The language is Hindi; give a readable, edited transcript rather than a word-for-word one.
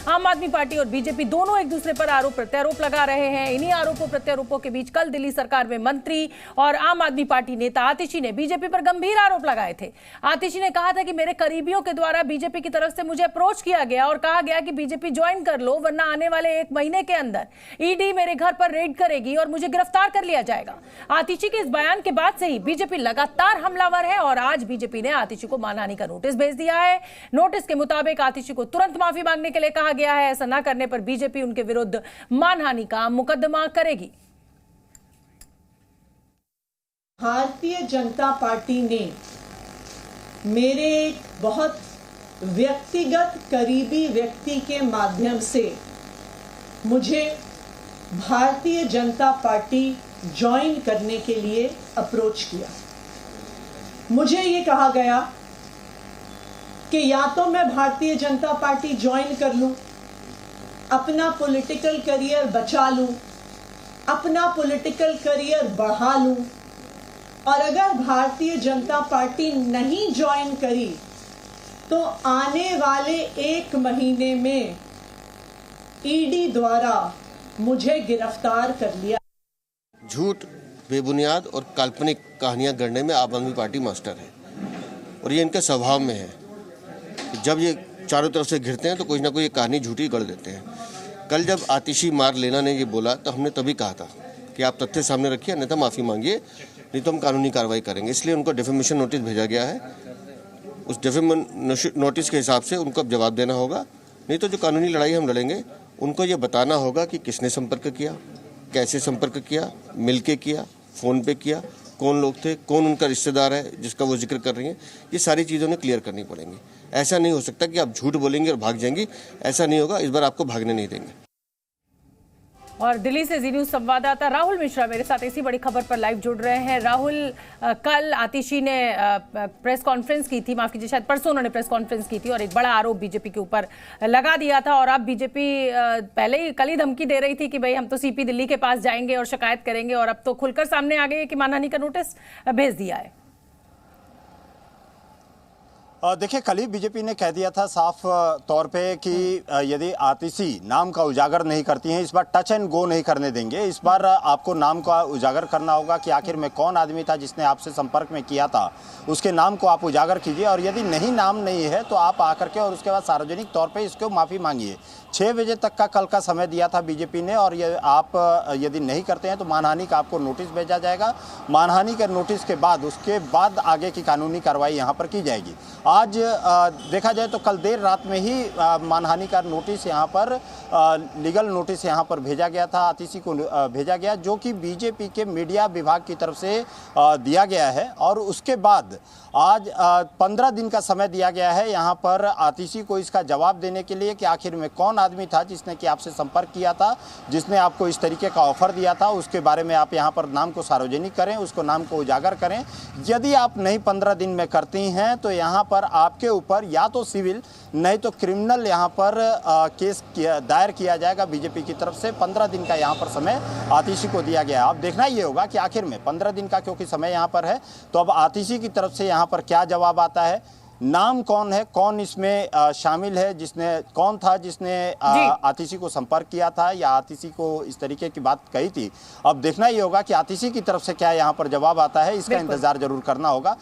आम आदमी पार्टी और बीजेपी दोनों एक दूसरे पर आरोप प्रत्यारोप लगा रहे हैं। इन्हीं आरोपों प्रत्यारोपों के बीच कल दिल्ली सरकार में मंत्री और आम आदमी पार्टी नेता आतिशी ने बीजेपी पर गंभीर आरोप लगाए थे। आतिशी ने कहा था कि मेरे करीबियों के द्वारा बीजेपी की तरफ से मुझे अप्रोच किया गया और कहा गया कि बीजेपी ज्वाइन कर लो, वरना आने वाले 1 महीने के अंदर ईडी मेरे घर पर रेड करेगी और मुझे गिरफ्तार कर लिया जाएगा। आतिशी के इस बयान के बाद से ही बीजेपी लगातार हमलावर है और आज बीजेपी ने आतिशी को मानहानि का नोटिस भेज दिया है। नोटिस के मुताबिक आतिशी को तुरंत माफी मांगने के लिए कहा गया है। ऐसा न करने पर बीजेपी उनके विरुद्ध मानहानि का मुकदमा करेगी। भारतीय जनता पार्टी ने मेरे एक बहुत व्यक्तिगत करीबी व्यक्ति के माध्यम से मुझे भारतीय जनता पार्टी ज्वाइन करने के लिए अप्रोच किया। मुझे ये कहा गया कि या तो मैं भारतीय जनता पार्टी ज्वाइन कर लूं, अपना पॉलिटिकल करियर बचा लूं, अपना पॉलिटिकल करियर बढ़ा लूं, और अगर भारतीय जनता पार्टी नहीं ज्वाइन करी तो आने वाले 1 महीने में ईडी द्वारा मुझे गिरफ्तार कर लिया। झूठ, बेबुनियाद और काल्पनिक कहानियां गढ़ने में आम आदमी पार्टी मास्टर है और ये इनके स्वभाव में है। जब ये चारों तरफ से घिरते हैं तो कोई ना कोई कहानी झूठी गढ़ देते हैं। कल जब आतिशी मार लेना ने ये बोला तो हमने तभी कहा था कि आप तथ्य सामने रखिए, अन्यथा माफ़ी मांगिए, नहीं तो हम कानूनी कार्रवाई करेंगे। इसलिए उनको डिफेमेशन नोटिस भेजा गया है। उस डिफेमेशन नोटिस के हिसाब से उनको अब जवाब देना होगा, नहीं तो जो कानूनी लड़ाई हम लड़ेंगे उनको ये बताना होगा कि किसने संपर्क किया, कैसे संपर्क किया, मिलके किया, फ़ोन पे किया, कौन लोग थे, कौन उनका रिश्तेदार है जिसका वो जिक्र कर रही हैं। ये सारी चीज़ों ने क्लियर करनी पड़ेंगी। ऐसा नहीं हो सकता कि आप झूठ बोलेंगे और भाग जाएंगी, ऐसा नहीं होगा। इस बार आपको भागने नहीं देंगे। और दिल्ली से जी न्यूज़ संवाददाता राहुल मिश्रा मेरे साथ इसी बड़ी खबर पर लाइव जुड़ रहे हैं। राहुल, कल आतिशी ने प्रेस कॉन्फ्रेंस की थी, माफ कीजिए शायद परसों उन्होंने प्रेस कॉन्फ्रेंस की थी और एक बड़ा आरोप बीजेपी के ऊपर लगा दिया था। और अब बीजेपी पहले ही कल ही धमकी दे रही थी कि भाई हम तो सीपी दिल्ली के पास जाएंगे और शिकायत करेंगे, और अब तो खुलकर सामने आ गई है कि मानहानि का नोटिस भेज दिया है। देखिए, कल ही बीजेपी ने कह दिया था साफ तौर पे कि यदि आतिशी नाम का उजागर नहीं करती हैं, इस बार टच एंड गो नहीं करने देंगे। इस बार आपको नाम का उजागर करना होगा कि आखिर में कौन आदमी था जिसने आपसे संपर्क में किया था, उसके नाम को आप उजागर कीजिए। और यदि नाम नहीं है तो आप आकर के और उसके बाद सार्वजनिक तौर पे इसको माफ़ी मांगिए। 6 बजे तक का कल का समय दिया था बीजेपी ने, और ये आप यदि नहीं करते हैं तो मानहानि का आपको नोटिस भेजा जाएगा। मानहानि के नोटिस के बाद उसके बाद आगे की कानूनी कार्रवाई यहाँ पर की जाएगी। आज देखा जाए तो कल देर रात में ही मानहानि का नोटिस यहाँ पर लीगल नोटिस यहाँ पर भेजा गया था, आतिशी को भेजा गया, जो कि बीजेपी के मीडिया विभाग की तरफ से दिया गया है। और उसके बाद आज 15 दिन का समय दिया गया है यहाँ पर आतिशी को इसका जवाब देने के लिए कि आखिर में कौन आदमी था जिसने कि आपसे संपर्क किया था, जिसने आपको इस तरीके का ऑफर दिया था। उसके बारे में आप यहाँ पर नाम को सार्वजनिक करें, उसको नाम को उजागर करें। यदि आप नहीं 15 दिन में करती हैं तो यहाँ पर आपके ऊपर या तो सिविल नहीं तो क्रिमिनल यहाँ पर केस दायर किया जाएगा बीजेपी की तरफ से। 15 दिन का यहाँ पर समय आतिशी को दिया गया है। अब देखना ये होगा कि आखिर में 15 दिन का क्योंकि समय यहाँ पर है, तो अब आतिशी की तरफ से यहाँ पर क्या जवाब आता है, नाम कौन है, कौन इसमें शामिल है, कौन था जिसने आतिशी को संपर्क किया था या आतिशी को इस तरीके की बात कही थी। अब देखना ये होगा कि आतिशी की तरफ से क्या यहाँ पर जवाब आता है, इसका इंतजार जरूर करना होगा।